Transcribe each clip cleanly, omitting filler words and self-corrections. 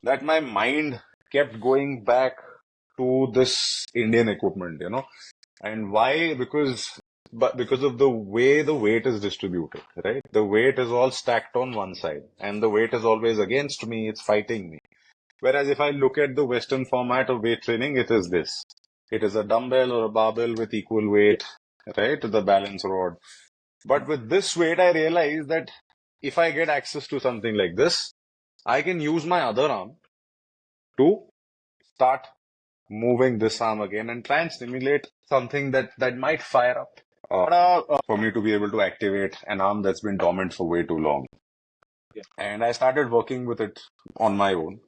that my mind kept going back to this Indian equipment, And why? Because of the way the weight is distributed, right? The weight is all stacked on one side, and the weight is always against me, it's fighting me. Whereas if I look at the Western format of weight training, it is this. It is a dumbbell or a barbell with equal weight, right? The balance rod. But with this weight, I realized that if I get access to something like this, I can use my other arm to start moving this arm again and try and stimulate something that might fire up for me to be able to activate an arm that's been dormant for way too long. Yeah. And I started working with it on my own.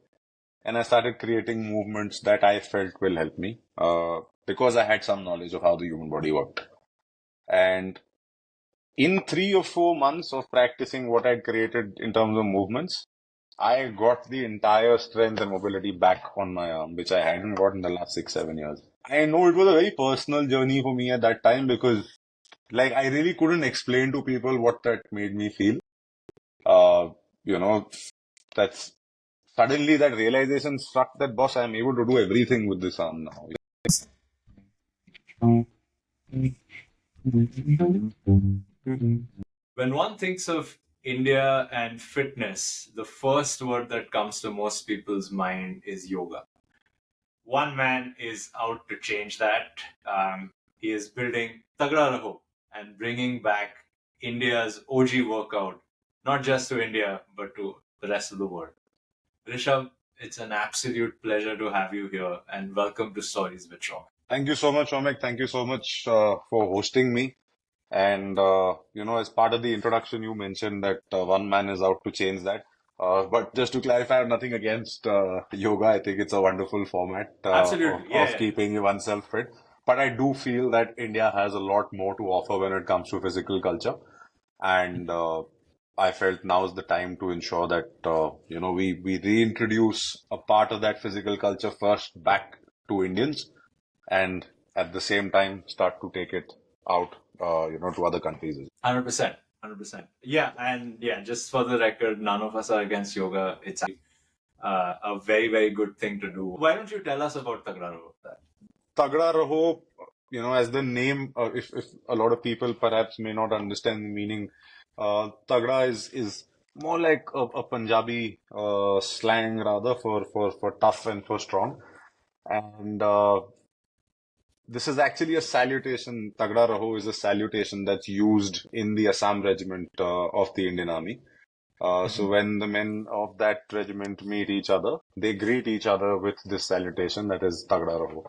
And I started creating movements that I felt will help me because I had some knowledge of how the human body worked. And in 3 or 4 months of practicing what I'd created in terms of movements, I got the entire strength and mobility back on my arm, which I hadn't got in the last 6, 7 years. I know it was a very personal journey for me at that time because, I really couldn't explain to people what that made me feel. That's suddenly that realization struck that, boss, I'm able to do everything with this arm now. When one thinks of India and fitness, the first word that comes to most people's mind is yoga. One man is out to change that. He is building Tagda Raho and bringing back India's OG workout, not just to India, but to the rest of the world. Rishabh, it's an absolute pleasure to have you here, and welcome to Stories with Shaumak. Thank you so much, Omek. Thank you so much for hosting me. And, as part of the introduction, you mentioned that one man is out to change that. But just to clarify, I have nothing against yoga. I think it's a wonderful format Absolutely, of keeping oneself fit. But I do feel that India has a lot more to offer when it comes to physical culture. And I felt now is the time to ensure that, we reintroduce a part of that physical culture first back to Indians and at the same time start to take it out, to other countries. 100%. 100%. Yeah, and yeah, just for the record, none of us are against yoga. It's a very, very good thing to do. Why don't you tell us about Tagda Raho? Tagda Raho, as the name, if a lot of people perhaps may not understand the meaning, Tagda is more like a Punjabi slang rather for tough and for strong. And this is actually a salutation. Tagda Raho is a salutation that's used in the Assam regiment of the Indian Army. So when the men of that regiment meet each other, they greet each other with this salutation that is Tagda Raho.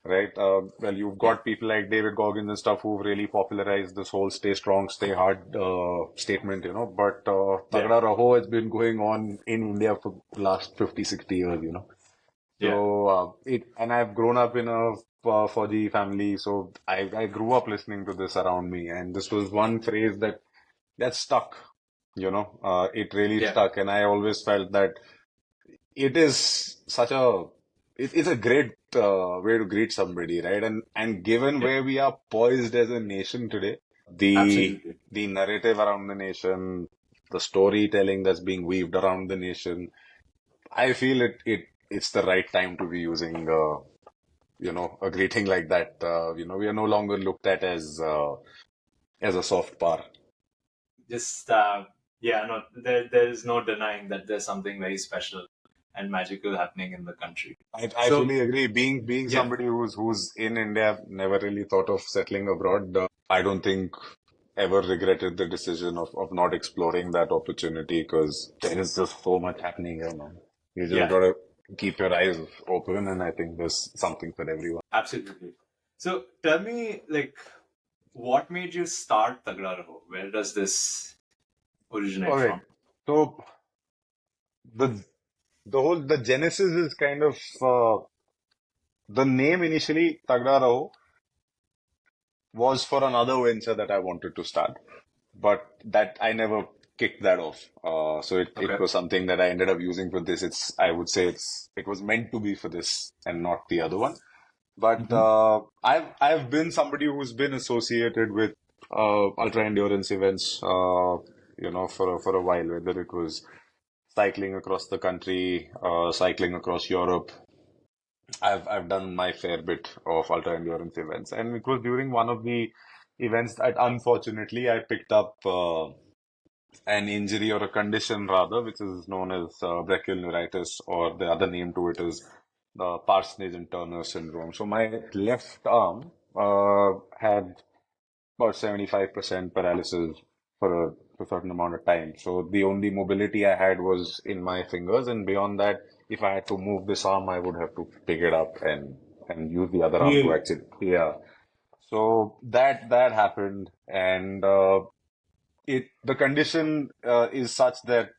Right. Well, you've got people like David Goggins and stuff who've really popularized this whole stay strong, stay hard statement, But Tagda Raho has been going on in India for the last 50, 60 years, So and I've grown up in a Fauji family, so I grew up listening to this around me, and this was one phrase that stuck, It really stuck, and I always felt that it is it's a great way to greet somebody, right? And given where we are poised as a nation today, the narrative around the nation, the storytelling that's being weaved around the nation, I feel it's the right time to be using a greeting like that. We are no longer looked at as a soft power. Just no, there is no denying that there's something very special and magical happening in the country. I fully agree. Being somebody who's in India, never really thought of settling abroad. I don't think ever regretted the decision of not exploring that opportunity because there is just so much happening here, man. You just gotta keep your eyes open, and I think there's something for everyone. Absolutely. So tell me, what made you start Tagda Raho? Where does this originate from? So the genesis is kind of the name initially Tagda Raho was for another venture that I wanted to start, but that I never kicked that off. So it was something that I ended up using for this. I would say it was meant to be for this and not the other one. But I've been somebody who's been associated with ultra endurance events, for a while, whether it was cycling across the country, cycling across Europe. I've done my fair bit of ultra endurance events, and it was during one of the events that unfortunately I picked up an injury or a condition rather, which is known as brachial neuritis, or the other name to it is Parsonage and Turner syndrome. So my left arm had about 75% paralysis for a certain amount of time. So the only mobility I had was in my fingers, and beyond that, if I had to move this arm, I would have to pick it up and use the other arm to Really? actually, yeah. So that happened, and it the condition is such that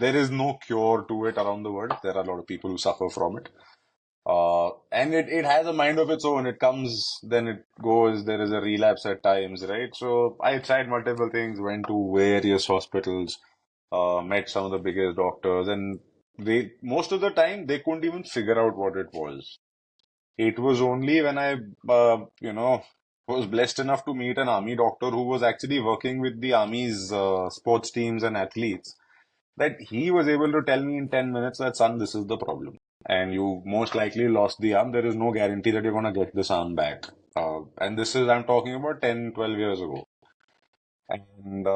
there is no cure to it around the world. There are a lot of people who suffer from it. And it has a mind of its own. It comes, then it goes. There is a relapse at times, right? So I tried multiple things, went to various hospitals, met some of the biggest doctors, and most of the time they couldn't even figure out what it was. It was only when I was blessed enough to meet an army doctor who was actually working with the army's sports teams and athletes that he was able to tell me in 10 minutes that, son, this is the problem. And you most likely lost the arm. There is no guarantee that you're going to get this arm back. And this is, I'm talking about 10, 12 years ago. And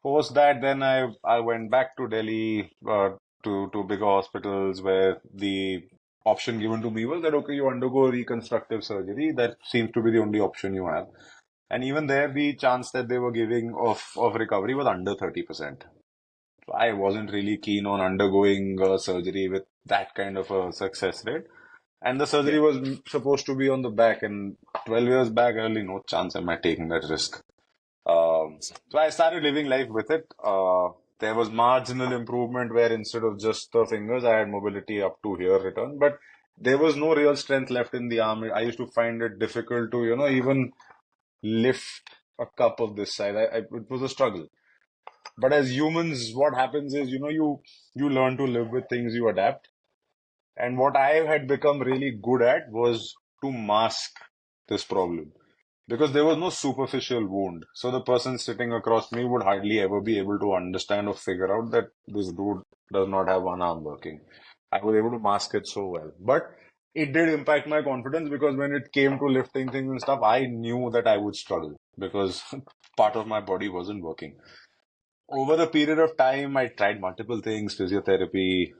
post that, then I went back to Delhi to bigger hospitals where the option given to me was that, okay, you undergo reconstructive surgery. That seems to be the only option you have. And even there, the chance that they were giving of recovery was under 30%. So I wasn't really keen on undergoing surgery with that kind of a success rate. And the surgery Yeah. was supposed to be on the back, and 12 years back, really no chance am I taking that risk. So I started living life with it. There was marginal improvement where instead of just the fingers, I had mobility up to here return, but there was no real strength left in the arm. I used to find it difficult to, even lift a cup of this size. It was a struggle. But as humans, what happens is, you learn to live with things, you adapt. And what I had become really good at was to mask this problem because there was no superficial wound. So the person sitting across me would hardly ever be able to understand or figure out that this dude does not have one arm working. I was able to mask it so well. But it did impact my confidence because when it came to lifting things and stuff, I knew that I would struggle because part of my body wasn't working. Over the period of time, I tried multiple things, physiotherapy,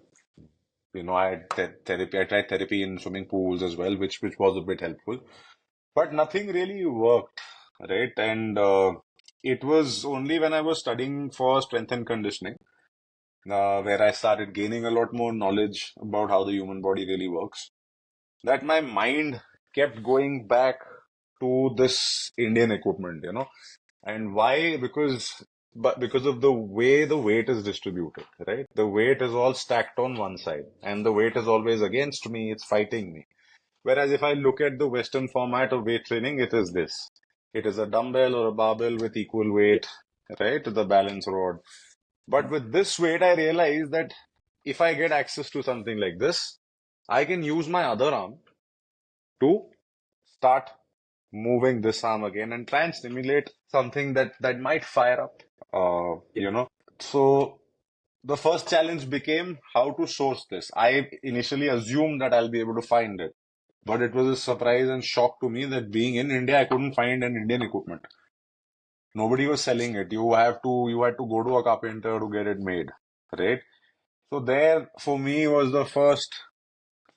I had therapy. I tried therapy in swimming pools as well, which was a bit helpful. But nothing really worked, right? And it was only when I was studying for strength and conditioning, where I started gaining a lot more knowledge about how the human body really works, that my mind kept going back to this Indian equipment. And why? Because of the way the weight is distributed, right? The weight is all stacked on one side, and the weight is always against me, it's fighting me. Whereas if I look at the Western format of weight training, it is this. It is a dumbbell or a barbell with equal Yeah. weight, right? The balance rod. But with this weight, I realize that if I get access to something like this, I can use my other arm to start moving this arm again and try and stimulate something that might fire up. Uh, Yeah. you know. So the first challenge became how to source this. I initially assumed that I'll be able to find it, but it was a surprise and shock to me that being in India, I couldn't find an Indian equipment. Nobody was selling it. You had to go to a carpenter to get it made, right? So there, for me, was the first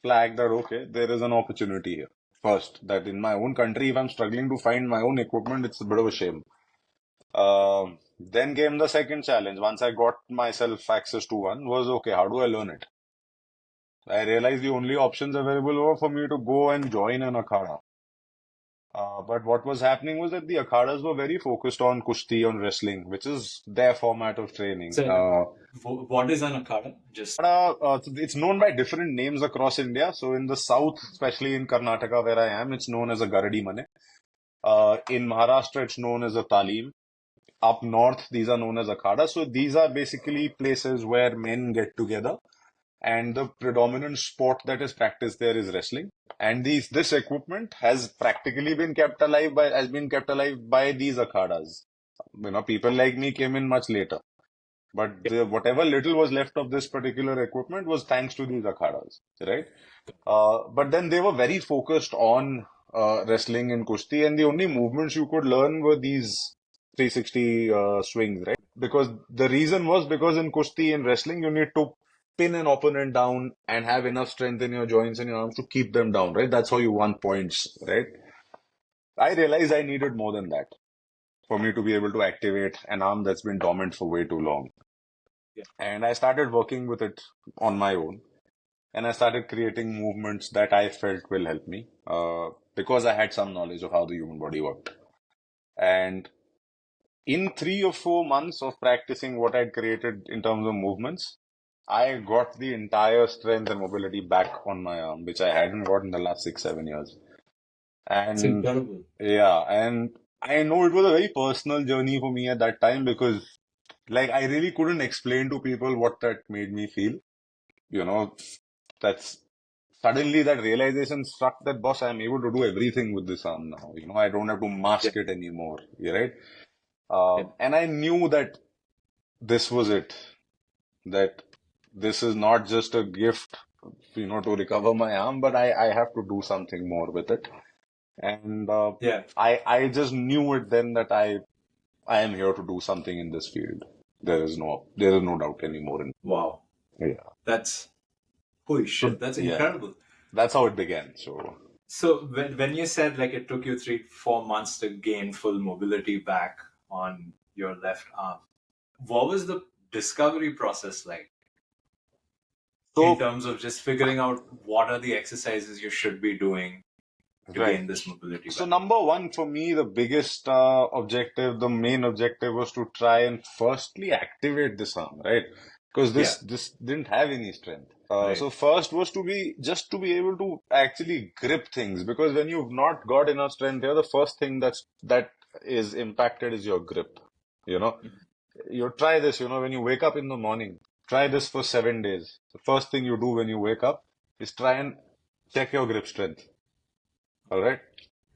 flag that okay, there is an opportunity here. First, that in my own country, if I'm struggling to find my own equipment, it's a bit of a shame. Then came the second challenge. Once I got myself access to one, was okay, how do I learn it? I realized the only options available were for me to go and join an akhada. But what was happening was that the akhadas were very focused on kushti, on wrestling, which is their format of training. So, what is an akhada? Just It's known by different names across India. So in the south, especially in Karnataka where I am, it's known as a garadi mane. In Maharashtra, it's known as a talim. Up north, these are known as akhadas. So these are basically places where men get together, and the predominant sport that is practiced there is wrestling. And this equipment has practically been kept alive by these akhadas. People like me came in much later. But whatever little was left of this particular equipment was thanks to these akhadas, right? But then they were very focused on wrestling and kushti, and the only movements you could learn were these 360 swings, right? Because the reason was because in kushti and wrestling, you need to pin an opponent down and have enough strength in your joints and your arms to keep them down, right? That's how you won points, right? I realized I needed more than that for me to be able to activate an arm that's been dormant for way too long. Yeah. And I started working with it on my own. And I started creating movements that I felt will help me because I had some knowledge of how the human body worked. And in 3 or 4 months of practicing what I'd created in terms of movements, I got the entire strength and mobility back on my arm, which I hadn't got in the last 6, 7 years. It's And incredible. yeah, and I know it was a very personal journey for me at that time because, like, I really couldn't explain to people what that made me feel. You know, that's suddenly that realization struck that, boss, I'm able to do everything with this arm now. I don't have to Yeah. mask it anymore. You right? Yeah. And I knew that this was it, that this is not just a gift, to recover my arm, but I have to do something more with it. And Yeah. I just knew it then that I am here to do something in this field. There is no doubt anymore. Wow. Yeah. That's holy So shit. That's yeah, incredible. that's how it began. So So when you said like it took you 3 4 months to gain full mobility back on your left arm, what was the discovery process like in so terms of just figuring out what are the exercises you should be doing to right. gain this mobility So back? number one for me, the biggest objective, the main objective was to try and firstly activate this arm, right? Because Yeah. this didn't have any strength. Right. So first was to be able to actually grip things, because when you've not got enough strength here, the first thing that is impacted is your grip. You know, Mhm. you try this. When you wake up in the morning, try this for 7 days. The first thing you do when you wake up is try and check your grip strength. All right,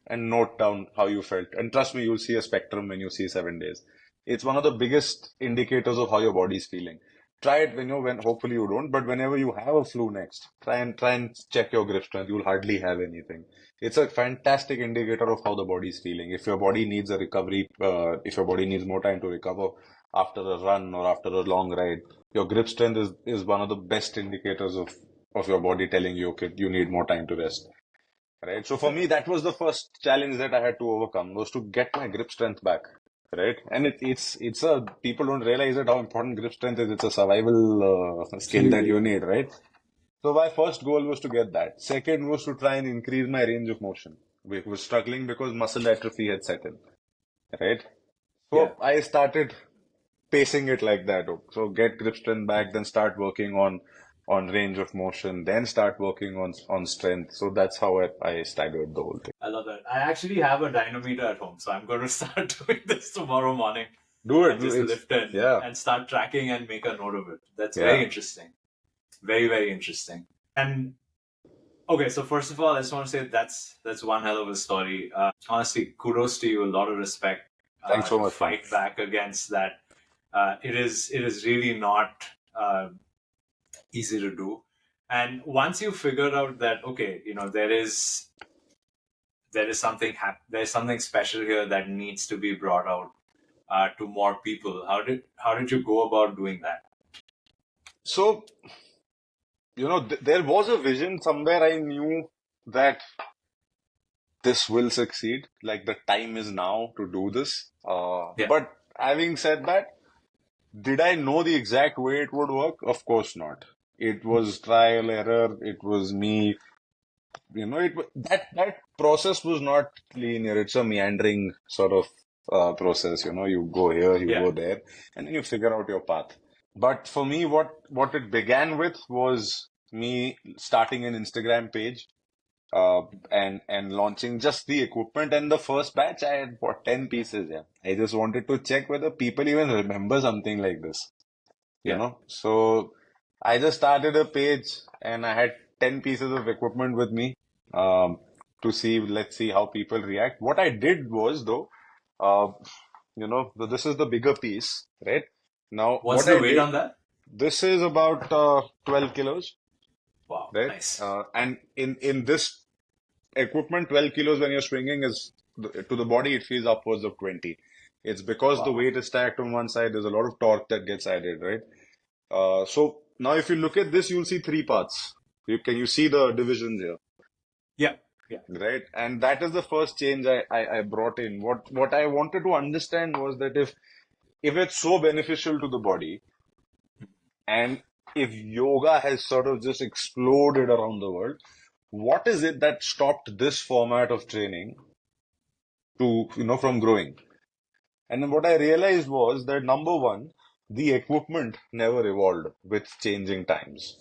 and note down how you felt. And trust me, you'll see a spectrum when you see 7 days. It's one of the biggest indicators of how your body's feeling. Try it when hopefully you don't, but whenever you have a flu next, try and check your grip strength. You'll hardly have anything. It's a fantastic indicator of how the body's feeling. If your body needs a recovery, if your body needs more time to recover after a run or after a long ride, your grip strength is one of the best indicators of your body telling you, okay, you need more time to rest. Right. So for me, that was the first challenge that I had to overcome, was to get my grip strength back. Right. And it's people don't realize it how important grip strength is. It's a survival skill that Absolutely. you Yeah. need, right? So my first goal was to get that. Second was to try and increase my range of motion. We were struggling because muscle atrophy had set in, right? Yeah. So I started pacing it like that. So get grip strength back, then start working on range of motion, then start working on strength. So that's how I staggered the whole thing. I love that. I actually have a dynamometer at home, so I'm going to start doing this tomorrow morning Do it. and just It's lift yeah, and start tracking and make a note of it. That's very yeah. interesting. Very, very interesting. And okay, so first of all, I just want to say that's one hell of a story. Honestly, kudos to you. A lot of respect Thanks so to much, man. fight back against that. It is really not easy to do. And once you figure out that okay, there's something special here that needs to be brought out to more people. How did you go about doing that? So, there was a vision somewhere. I knew that this will succeed. Like the time is now to do this. Yeah, But having said that, did I know the exact way it would work? Of course not. It was trial error. It was me. That process was not linear. It's a meandering sort of process. You go here, you yeah, go there, and then you figure out your path. But for me, what it began with was me starting an Instagram page, and launching just the equipment. And the first batch, I had bought 10 pieces. Yeah, I just wanted to check whether people even remember something like this. yeah. So I just started a page, and I had 10 pieces of equipment with me, um, to see, let's see how people react. What I did was, though, this is the bigger piece, right? Now, What's what the I weight did, on that? this is about 12 kilos, Wow, right? nice. And in this equipment, 12 kilos when you're swinging is to the body, it feels upwards of 20. It's because the Wow. weight is stacked on one side, there's a lot of torque that gets added, right? So now if you look at this, you'll see three parts. You see the divisions here, Yeah. Yeah. right? And that is the first change I brought in. What I wanted to understand was that if it's so beneficial to the body, and if yoga has sort of just exploded around the world, what is it that stopped this format of training to, from growing? And then what I realized was that number one, the equipment never evolved with changing times.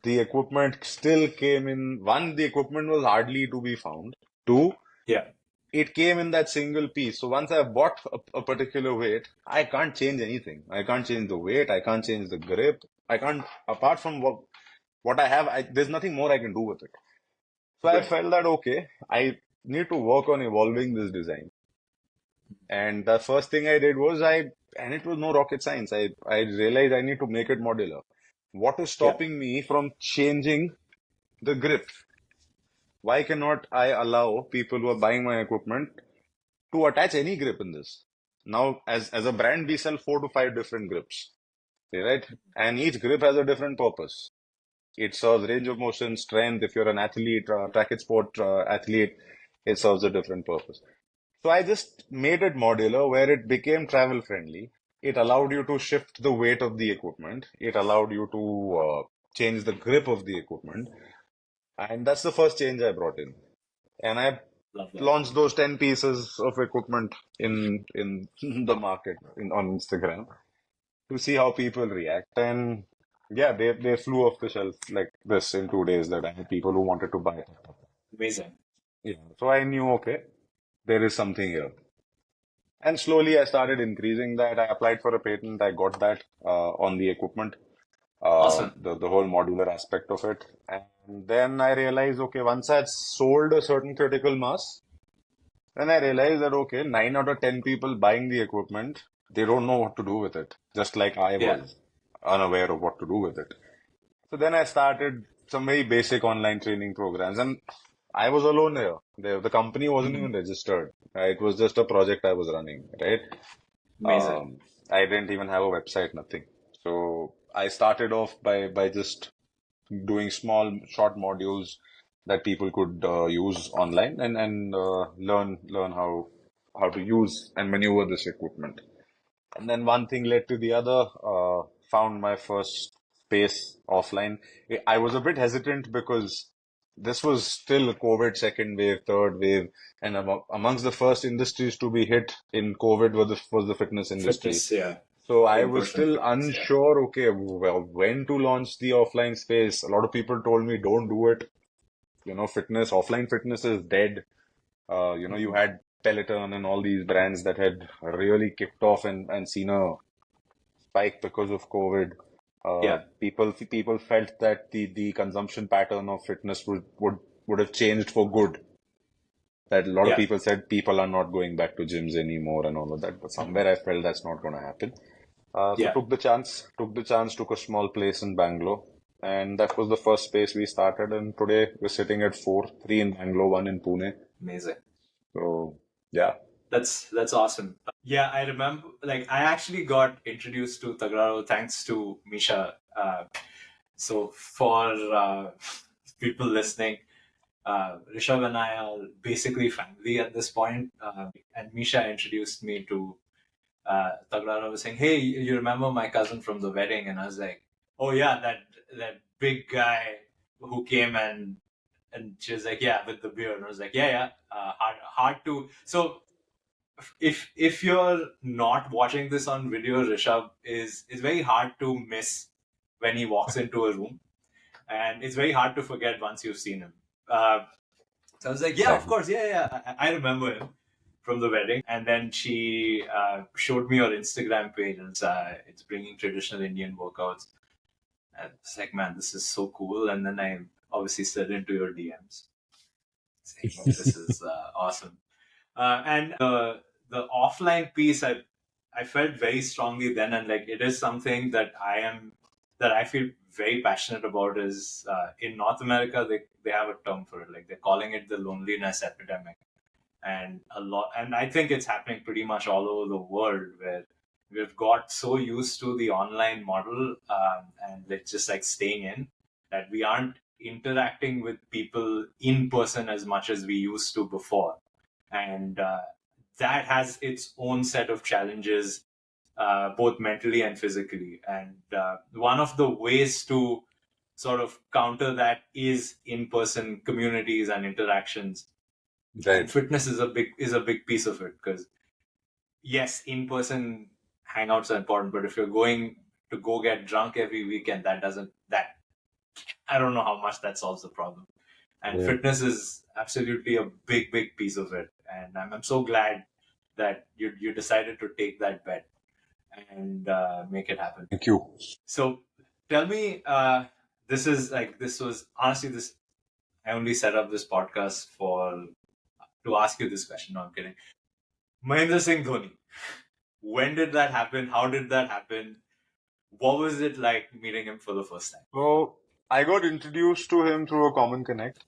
The equipment still came in. One, the equipment was hardly to be found. Two, Yeah. it came in that single piece. So once I bought a particular weight, I can't change anything. I can't change the weight. I can't change the grip. I can't, apart from what I have, there's nothing more I can do with it. So I Right. felt that, okay, I need to work on evolving this design. And the first thing I did was and it was no rocket science. I realized I need to make it modular. What is Yeah. stopping me from changing the grip? Why cannot I allow people who are buying my equipment to attach any grip in this? Now, as a brand, we sell 4 to 5 different grips, right? And each grip has a different purpose. It serves range of motion, strength. If you're an athlete, track and sport athlete, it serves a different purpose. So I just made it modular where it became travel friendly. It allowed you to shift the weight of the equipment. It allowed you to change the grip of the equipment. And that's the first change I brought in. And I Love that. launched those 10 pieces of equipment in the market on Instagram to see how people react. And yeah, they flew off the shelf like this in 2 days that I had people who wanted to buy it. Amazing. Yeah. So I knew, okay, there is something here. And slowly I started increasing that. I applied for a patent. I got that on the equipment, Awesome. the whole modular aspect of it. And then I realized, okay, once I'd sold a certain critical mass, then I realized that, okay, 9 out of 10 people buying the equipment, they don't know what to do with it, just like I Yeah. was unaware of what to do with it. So then I started some very basic online training programs, and I was alone here. The company wasn't Mhm. even registered. It was just a project I was running, right? Amazing. I didn't even have a website, nothing. So I started off by just doing small, short modules that people could use online and learn how to use and maneuver this equipment. And then one thing led to the other. Found my first space offline. I was a bit hesitant because this was still a COVID second wave, third wave, and amongst the first industries to be hit in COVID was the fitness industry. Fitness, yeah. So I was In-person still fitness, yeah. unsure, okay, well, when to launch the offline space. A lot of people told me, don't do it. Offline fitness is dead. You Mhm. had Peloton and all these brands that had really kicked off and seen a spike because of COVID. Yeah. People felt that the consumption pattern of fitness would have changed for good. That a lot of Yeah. people said people are not going back to gyms anymore and all of that. But Mhm. somewhere I felt that's not going to happen. So Yeah. took a small place in Bangalore, and that was the first space we started. And today we're sitting at four, three in Bangalore, one in Pune. Amazing. So yeah, That's awesome. Yeah, I remember. Like, I actually got introduced to Tagda Raho thanks to Misha. So for people listening, Rishabh and I are basically family at this point. And Misha introduced me to Tagda Raho, saying, "Hey, you remember my cousin from the wedding?" And I was like, "Oh yeah, that big guy who came and she was like, yeah, with the beard." And I was like, yeah, yeah, hard to. So if you're not watching this on video, Rishabh is very hard to miss when he walks into a room, and it's very hard to forget once you've seen him. So I was like, yeah, of exactly. course, yeah, yeah, I remember him from the wedding. And then she showed me her Instagram page, and it's bringing traditional Indian workouts. And it's like, man, this is so cool. And then I obviously slid into your DMs saying, this is awesome. And the offline piece, I felt very strongly then, and like it is something that I feel very passionate about. Is in North America they have a term for it, like they're calling it the loneliness epidemic, and a lot, and I think it's happening pretty much all over the world where we've got so used to the online model, and it's just like staying in, that we aren't interacting with people in person as much as we used to before, and that has its own set of challenges, both mentally and physically. And one of the ways to sort of counter that is in-person communities and interactions, and Right. fitness is a big piece of it, because yes, in-person hangouts are important, but if you're going to go get drunk every weekend, that doesn't that I don't know how much that solves the problem. And Yeah. fitness is absolutely a big piece of it, and I'm so glad that you decided to take that bet and make it happen. Thank you. So tell me, this was honestly this. I only set up this podcast for to ask you this question. No, I'm kidding. Mahendra Singh Dhoni. When did that happen? How did that happen? What was it like meeting him for the first time? So I got introduced to him through a common connect,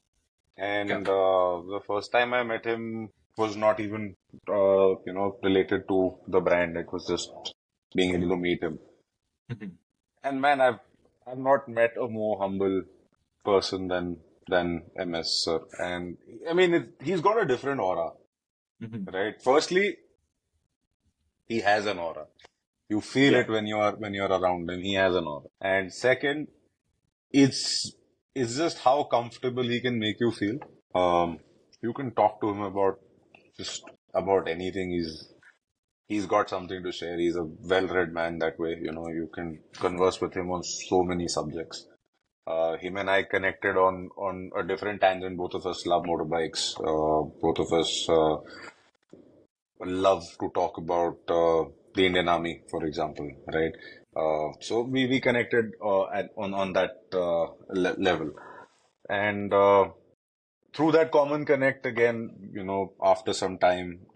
Okay. and the first time I met him was not even related to the brand. It was just being able to meet him. Mhm. And man, I've not met a more humble person than MS sir. And I mean, he's got a different aura, Mhm. right? Firstly, he has an aura. You feel Yeah. it when you're around him. He has an aura. And second, it's it's just how comfortable he can make you feel. You can talk to him about just about anything. He's got something to share. He's a well-read man that way. You can converse with him on so many subjects. Him and I connected on a different tangent. Both of us love motorbikes. Both of us love to talk about the Indian Army, for example, right? So we connected on that level, and through that common connect again, after some time,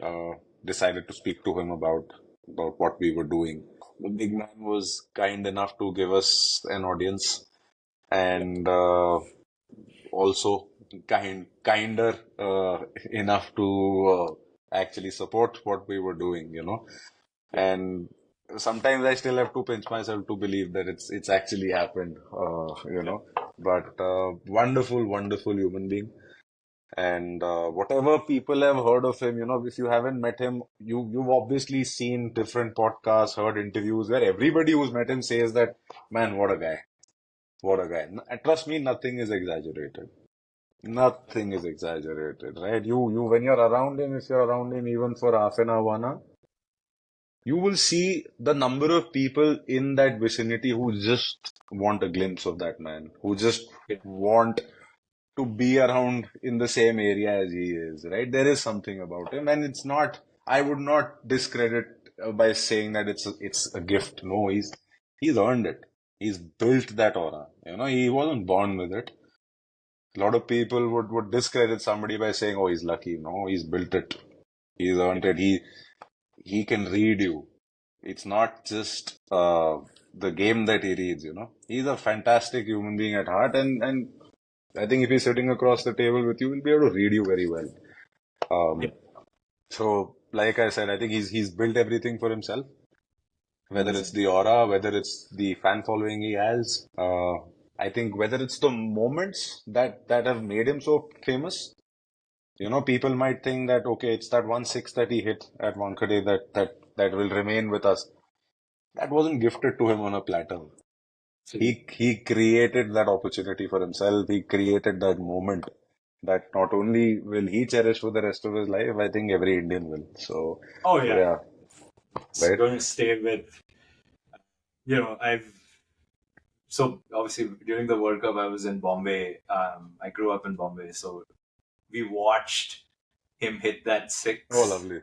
decided to speak to him about what we were doing. The big man was kind enough to give us an audience, Yeah. and also kinder enough to actually support what we were doing. Yeah. And sometimes I still have to pinch myself to believe that it's actually happened, Yeah. but wonderful, wonderful human being. And whatever people have heard of him, if you haven't met him, you've obviously seen different podcasts, heard interviews where everybody who's met him says that, man, what a guy, what a guy. Trust me, nothing is exaggerated. Nothing is exaggerated, right? You when you're around him, if you're around him even for half an hour, 1 hour, you will see the number of people in that vicinity who just want a glimpse of that man, who just Yeah. want to be around in the same area as he is, right? There is something about him, and it's not, I would not discredit by saying that it's a gift. No, he's earned it. He's built that aura. He wasn't born with it. A lot of people would discredit somebody by saying, "Oh, he's lucky." No, he's built it. He's earned Yeah. it. He can read you. It's not just the game that he reads. He's a fantastic human being at heart, and I think if he's sitting across the table with you, he'll be able to read you very well. Yeah. Um, so, like I said, I think he's built everything for himself. Whether it's Amazing. the aura, whether it's the fan following he has, I think whether it's the moments that have made him so famous. People might think that okay, it's that 1 6 that he hit at Wankhede that will remain with us. That wasn't gifted to him on a platter. Absolutely. He created that opportunity for himself. He created that moment that not only will he cherish for the rest of his life, I think every Indian will. So, Oh so yeah. yeah, It's right? going to stay with I've so obviously during the World Cup I was in Bombay. I grew up in Bombay, so we watched him hit that Oh, six, lovely.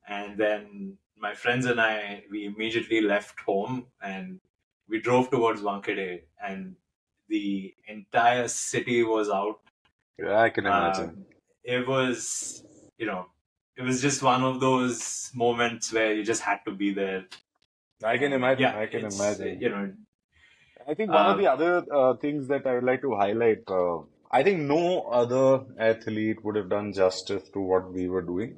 and then my friends and I we immediately left home and we drove towards Wankhede, and the entire city was out. Yeah, I can imagine. Um, it was, you know, it was just one of those moments where you just had to be there. I can And imagine. yeah, I can it's, imagine. you know, I think one of uh, the other things that I would like to highlight, I think no other athlete would have done justice to what we were doing,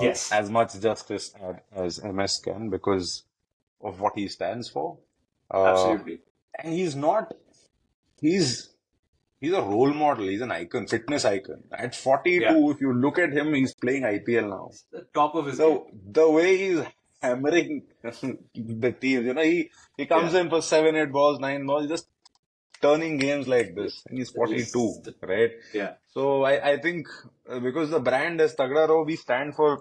yes, as much justice as MS can because of what he stands for. Uh, absolutely. and he's he's a role model. He's an icon, fitness icon. At Yeah, 42, if you look at him, he's playing IPL now. it's the top of his game. The way he's hammering the teams, he comes Yeah, in for 7, 8 balls, 9 balls, just turning games like this, and he's just 42, right? yeah. So I think because the brand is Tagda Raho, we stand for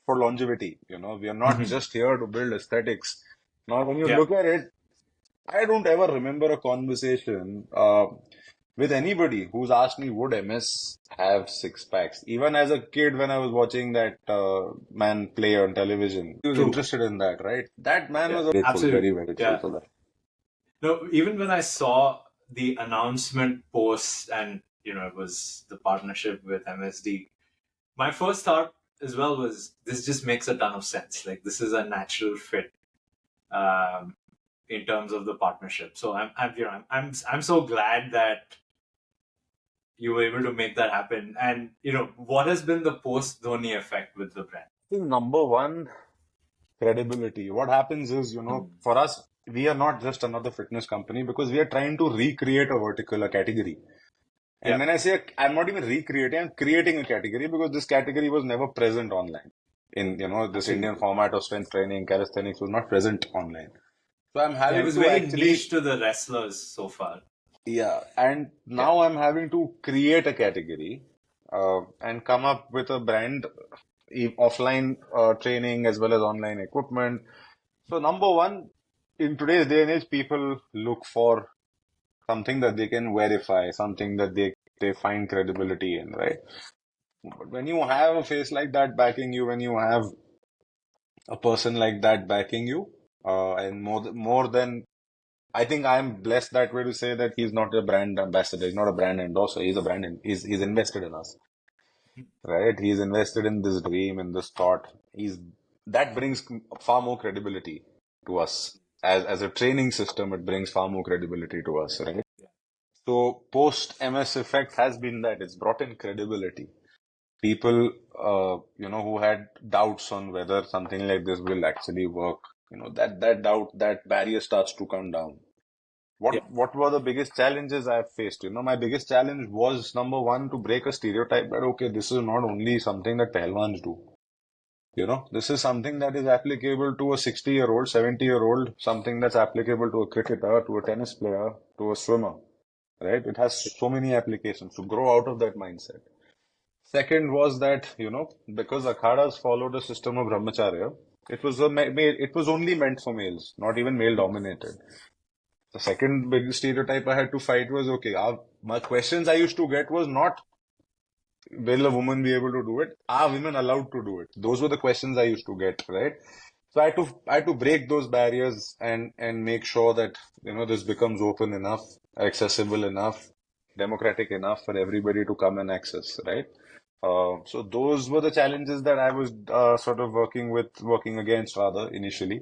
longevity. We are not Mhm. just here to build aesthetics. Now, when you Yeah, look at it, I don't ever remember a conversation with anybody who's asked me, would MS have six packs? Even as a kid, when I was watching that man play on television, he was true. interested in that, right? That man Yeah, was grateful, very absolutely. grateful Yeah. for that. No, even when I saw the announcement post and it was the partnership with MSD, my first thought as well was this just makes a ton of sense. Like this is a natural fit um, in terms of the partnership. So I'm so glad that you were able to make that happen. And what has been the post Dhoni effect with the brand? I think number one, credibility. What happens is, Mm. for us, we are not just another fitness company because we are trying to recreate a vertical, a category. And Yeah, when I say I'm not even recreating, I'm creating a category because this category was never present online. This Indian absolutely. format of strength training, calisthenics was not present online. So I'm Yeah, it having was to very niche actually, to the wrestlers so far. yeah, and Yeah, now I'm having to create a category and come up with a brand, offline training as well as online equipment. So number one, in today's day and age, people look for something that they can verify, something that they find credibility in, right? But when you have a face like that backing you, when you have a person like that backing you, and more than I think I'm blessed that way to say that he's not a brand ambassador, he's not a brand endorser, he's a brand, he's invested in us, right? He's invested in this dream, in this thought. That brings far more credibility to us. As a training system, it brings far more credibility to us, right? So post MS effect has been that it's brought in credibility. People, who had doubts on whether something like this will actually work, that doubt, that barrier starts to come down. yeah, What were the biggest challenges I've faced? My biggest challenge was number one to break a stereotype that okay, this is not only something that Pehlwans do. This is something that is applicable to a 60-year-old, 70-year-old, something that's applicable to a cricketer, to a tennis player, to a swimmer, right? It has so many applications. To grow out of that mindset. Second was that, because Akharas followed a system of brahmacharya, it was only meant for males, not even male dominated. The second big stereotype I had to fight was okay. My questions I used to get was not will a woman be able to do it? Are women allowed to do it? Those were the questions I used to get, right? So I had to break those barriers and make sure that this becomes open enough, accessible enough, democratic enough for everybody to come and access, right? So those were the challenges that I was sort of working against rather initially.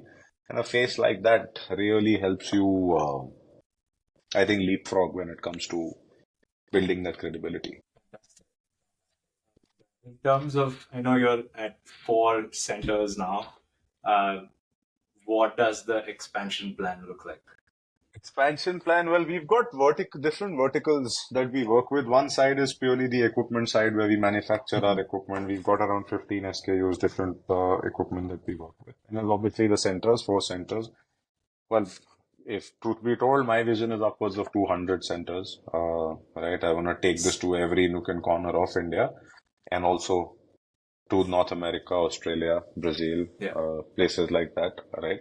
And a face like that really helps you, I think, leapfrog when it comes to building that credibility. in terms of, I know you're at 4 centers now. Uh, what does the expansion plan look like? Expansion plan. Well, we've got different verticals that we work with. One side is purely the equipment side where we manufacture our Mhm. equipment. We've got around 15 SKUs, different equipment that we work with. And then obviously the centers, 4 centers. Well, if truth be told, my vision is upwards of 200 centers. Right. I want to take this to every nook and corner of India and also to North America, Australia, Brazil, Yeah, places like that, right?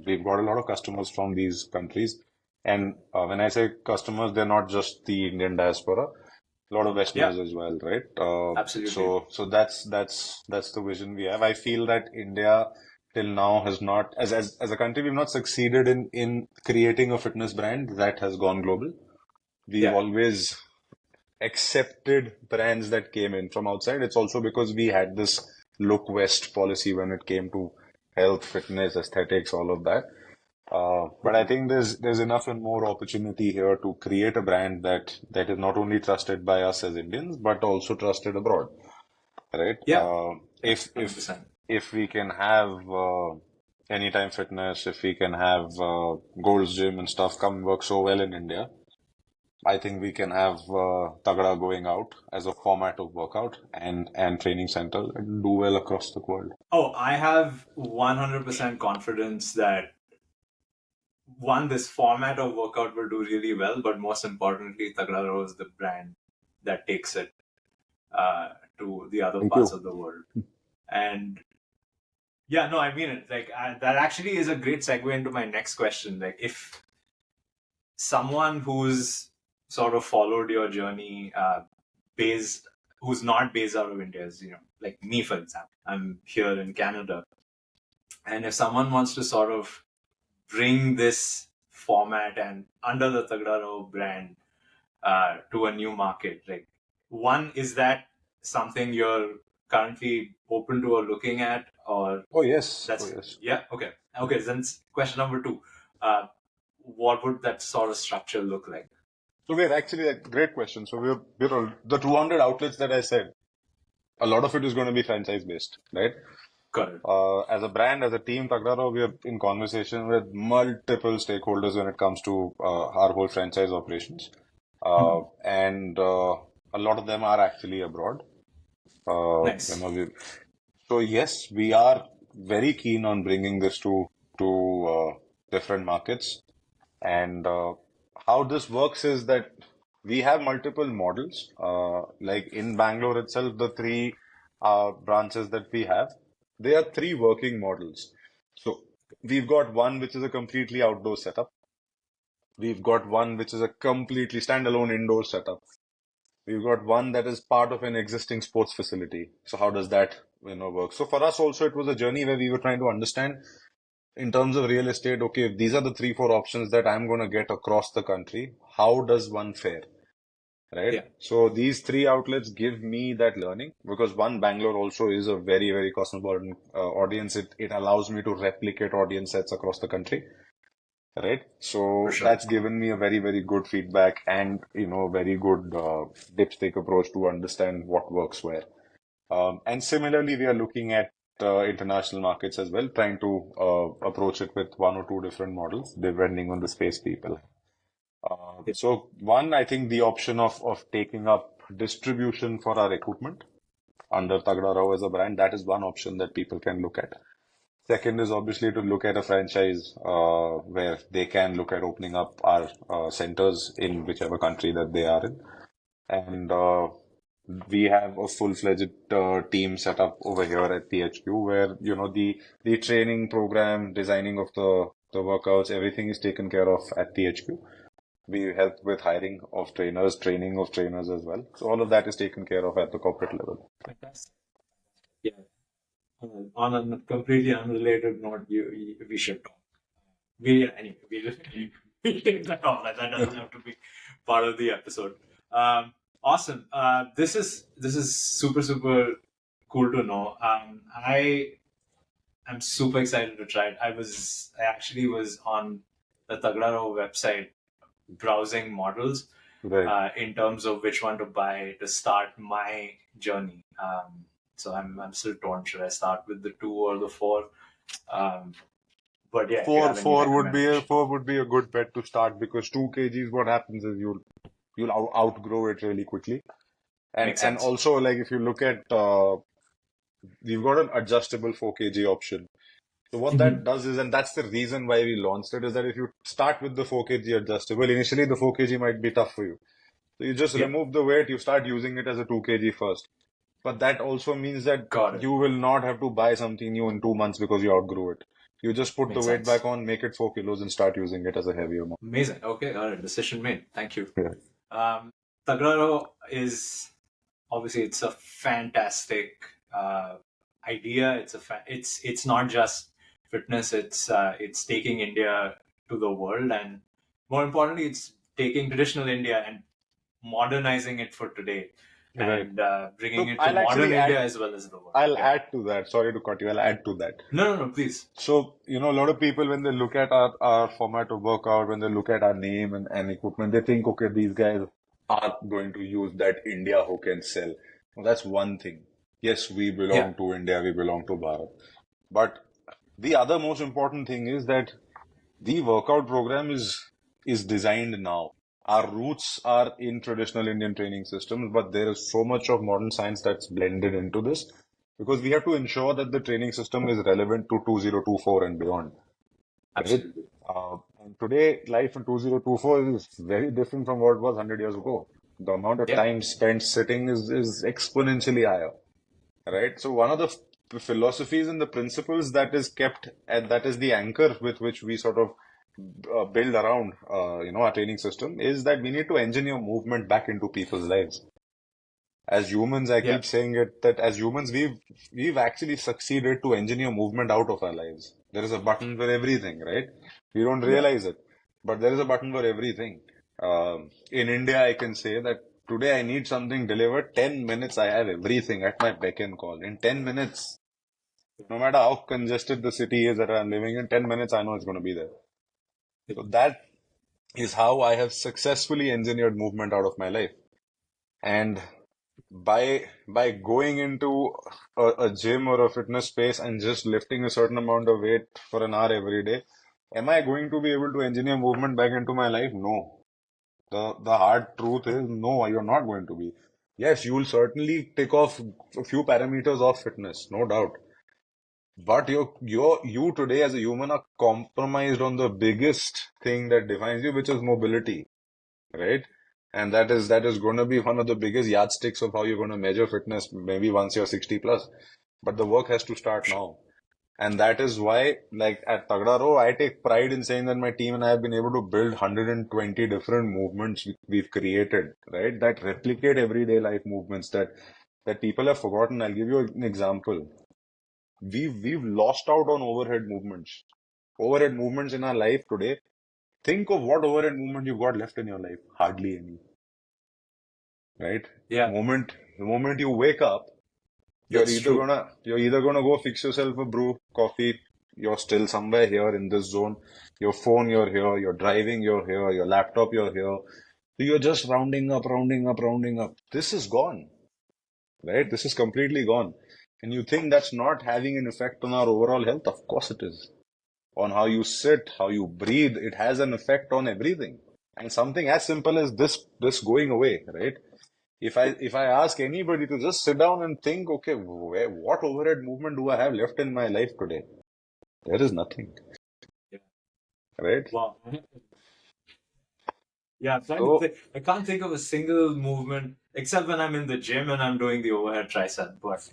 We've got a lot of customers from these countries. And when I say customers, they're not just the Indian diaspora, a lot of yeah, Westerners as well, right? absolutely. So that's the vision we have. I feel that India till now has not, as a country, we've not succeeded in creating a fitness brand that has gone global. We've Yeah, always accepted brands that came in from outside. It's also because we had this look west policy when it came to health, fitness, aesthetics, all of that. But I think there's enough and more opportunity here to create a brand that is not only trusted by us as Indians, but also trusted abroad, right? Yeah, yeah, If if 100%. if we can have anytime fitness, if we can have Gold's Gym and stuff come work so well in India, I think we can have Tagda going out as a format of workout and training center and do well across the world. Oh, I have 100% confidence that one, this format of workout will do really well, but most importantly, Tagda Raho is the brand that takes it to the other Thank parts you. of the world. And yeah, no, I mean it. Like that actually is a great segue into my next question. Like, if someone who's sort of followed your journey, based, who's not based out of India, is, like me, for example, I'm here in Canada, and if someone wants to sort of bring this format and under the Tagda Raho brand to a new market, like, one, is that something you're currently open to or looking at, or Oh yes, oh that's, yes. yeah, okay, then question number two, uh, what would that sort of structure look like? So we're actually a great question. So the 200 outlets that I said, a lot of it is going to be franchise based, right? Got it. As a brand, as a team, Tagdaro, we are in conversation with multiple stakeholders when it comes to our whole franchise operations. And a lot of them are actually abroad. Uh, you Nice. know, we, so yes, we are very keen on bringing this to different markets. And how this works is that we have multiple models. Like in Bangalore itself, the three branches that we have, they are three working models. So we've got one which is a completely outdoor setup. We've got one which is a completely standalone indoor setup. We've got one that is part of an existing sports facility. So how does that, work? So for us also, it was a journey where we were trying to understand in terms of real estate, okay, if these are the three, four options that I'm going to get across the country, how does one fare? Right? Yeah, So these three outlets give me that learning because one, Bangalore also is a very, very cosmopolitan audience. It allows me to replicate audience sets across the country. Right. for So sure. that's given me a very, very good feedback and, very good dipstick approach to understand what works where. And similarly, we are looking at international markets as well, trying to approach it with one or two different models, depending on the space people. Yeah. So one, I think the option of taking up distribution for our equipment under Tagda Rao as a brand, that is one option that people can look at. Second is obviously to look at a franchise where they can look at opening up our centers in whichever country that they are in. And we have a full-fledged team set up over here at THQ where, the training program, designing of the workouts, everything is taken care of at THQ. We help with hiring of trainers, training of trainers as well. So all of that is taken care of at the corporate level. Fantastic. Yeah. On a completely unrelated note, we should talk. Anyway, we'll take that off. That doesn't have to be part of the episode. Awesome. This is super cool to know. I am super excited to try it. I actually was on the Tagda Raho website browsing models Right. in terms of which one to buy to start my journey. So I'm still torn. Should I start with the two or the four? Um, but yeah, if you have any recommendation. Four would be a good bet to start because 2 kgs, what happens is you'll outgrow it really quickly. Makes And sense. also like if you look at we've got an adjustable 4 kg option. So what that Mhm. does is, and that's the reason why we launched it, is that if you start with the 4 kg adjustable, initially the 4 kg might be tough for you. So you just Yeah, remove the weight, you start using it as a 2 kg first. But that also means that got it. you will not have to buy something new in 2 months because you outgrew it. You just put the Makes weight back sense. on, make it 4 kilos, and start using it as a heavier model. Amazing. Okay, all right. Decision made. Thank you. Yeah. Um, Tagraro is obviously it's a fantastic idea. It's not just fitness. It's taking India to the world, and more importantly, it's taking traditional India and modernizing it for today. Right. and bringing So it to I'll modern actually India add, as well as the world. I'll Yeah. add to that. Sorry to cut you. I'll add to that. No, no, no, please. So, a lot of people, when they look at our format of workout, when they look at our name and equipment, they think, okay, these guys are going to use that India hook and sell. Well, that's one thing. Yes, we Yeah. belong to India, we belong to Bharat. But the other most important thing is that the workout program is designed now. Our roots are in traditional Indian training systems, but there is so much of modern science that's blended into this because we have to ensure that the training system is relevant to 2024 and beyond, right? Absolutely. And today, life in 2024 is very different from what it was 100 years ago. The amount of Yeah. time spent sitting is exponentially higher, right? So one of the philosophies and the principles that is kept and that is the anchor with which we sort of build around, our training system is that we need to engineer movement back into people's lives. As humans, I Yeah. keep saying it that as humans, we've actually succeeded to engineer movement out of our lives. There is a button for everything, right? We don't Yeah. realize it, but there is a button for everything. In India, I can say that today I need something delivered. 10 minutes, I have everything at my beck and call. In 10 minutes, no matter how congested the city is that I'm living in, 10 minutes, I know it's going to be there. So that is how I have successfully engineered movement out of my life. And by going into a gym or a fitness space and just lifting a certain amount of weight for an hour every day, am I going to be able to engineer movement back into my life? No. The hard truth is no, you're not going to be. Yes, you will certainly tick off a few parameters of fitness, no doubt. But you today as a human are compromised on the biggest thing that defines you, which is mobility, right? And that is going to be one of the biggest yardsticks of how you're going to measure fitness, maybe once you're 60 plus. But the work has to start now. And that is why, like at Tagda Raho, I take pride in saying that my team and I have been able to build 120 different movements we've created, right? That replicate everyday life movements that people have forgotten. I'll give you an example. We've lost out on overhead movements. Overhead movements in our life today. Think of what overhead movement you've got left in your life. Hardly any, right? Yeah. The moment you wake up, That's true. you're either gonna go fix yourself a brew, coffee. You're still somewhere here in this zone. Your phone, you're here. You're driving, you're here. Your laptop, you're here. So you're just rounding up, rounding up, rounding up. This is gone, right? This is completely gone. And you think that's not having an effect on our overall health? Of course it is. On how you sit, how you breathe, it has an effect on everything. And something as simple as this going away, right? If I ask anybody to just sit down and think, okay, what overhead movement do I have left in my life today? There is nothing, Yeah. right? Wow. Yeah, I'm trying to So, think. I can't think of a single movement except when I'm in the gym and I'm doing the overhead tricep. But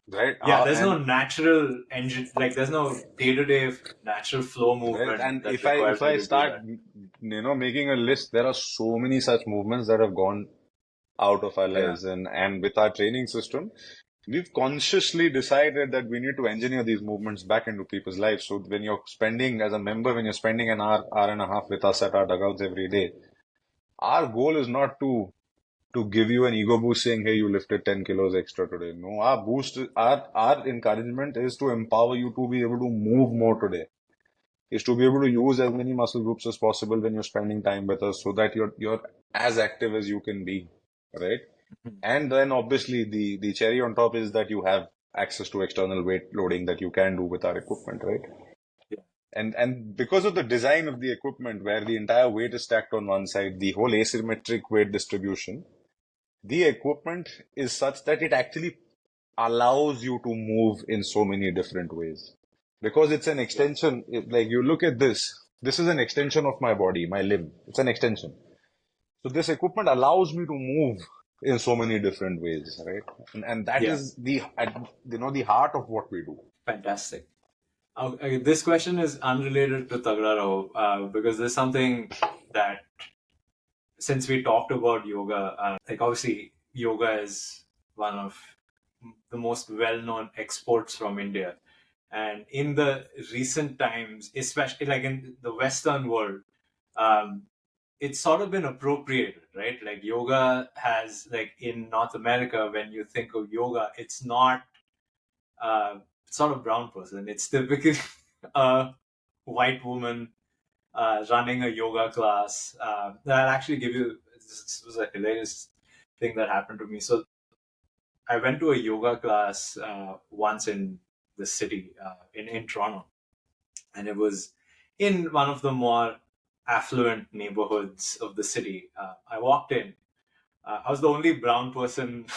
right, yeah, there's no and natural engine, like there's no day-to-day natural flow right, movement and that if I if requires me I to do start, that. making a list, there are so many such movements that have gone out of our Yeah. lives, and with our training system, we've consciously decided that we need to engineer these movements back into people's lives. So when you're spending, as a member, when you're spending an hour and a half with us at our dugouts every day, our goal is not to give you an ego boost saying, hey, you lifted 10 kilos extra today. No, our encouragement is to empower you to be able to move more today, is to be able to use as many muscle groups as possible when you're spending time with us so that you're as active as you can be, right? Mhm. And then obviously the cherry on top is that you have access to external weight loading that you can do with our equipment, right? Yeah. And because of the design of the equipment where the entire weight is stacked on one side, the whole asymmetric weight distribution, the equipment is such that it actually allows you to move in so many different ways. Because it's an Yeah. extension, like you look at this is an extension of my body, my limb. It's an extension. So this equipment allows me to move in so many different ways, right? And that Yeah. is the heart of what we do. Fantastic. Okay, this question is unrelated to Tagda Raho, because there's something that since we talked about yoga, like obviously yoga is one of the most well-known exports from India, and in the recent times, especially like in the Western world, um, it's sort of been appropriated, right? Like yoga has, like in North America, when you think of yoga, it's not sort of brown person. It's typically a white woman running a yoga class. That actually give you, this was a hilarious thing that happened to me. So I went to a yoga class once in the city, in Toronto, and it was in one of the more affluent neighborhoods of the city. I walked in. I was the only brown person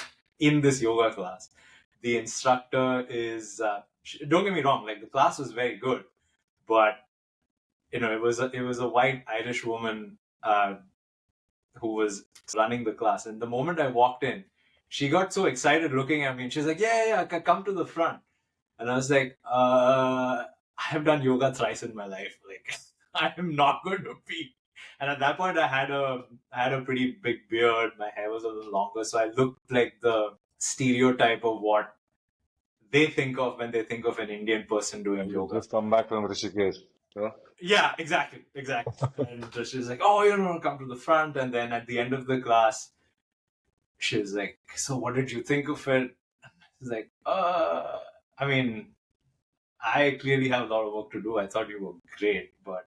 in this yoga class. The instructor is, don't get me wrong, like the class was very good, but it was a white Irish woman who was running the class. And the moment I walked in, she got so excited looking at me, and she's like, "Yeah, come to the front." And I was like, "I have done yoga thrice in my life. Like, I am not going to be." And at that point, I had a pretty big beard. My hair was a little longer, so I looked like the stereotype of what they think of when they think of an Indian person doing And you yoga. just come back from Rishikesh. Yeah? Yeah, exactly. And she's like, "Oh, you know, come to the front." And then at the end of the class, she was like, "So what did you think of it?" She's like, I mean, I clearly have a lot of work to do. I thought you were great, but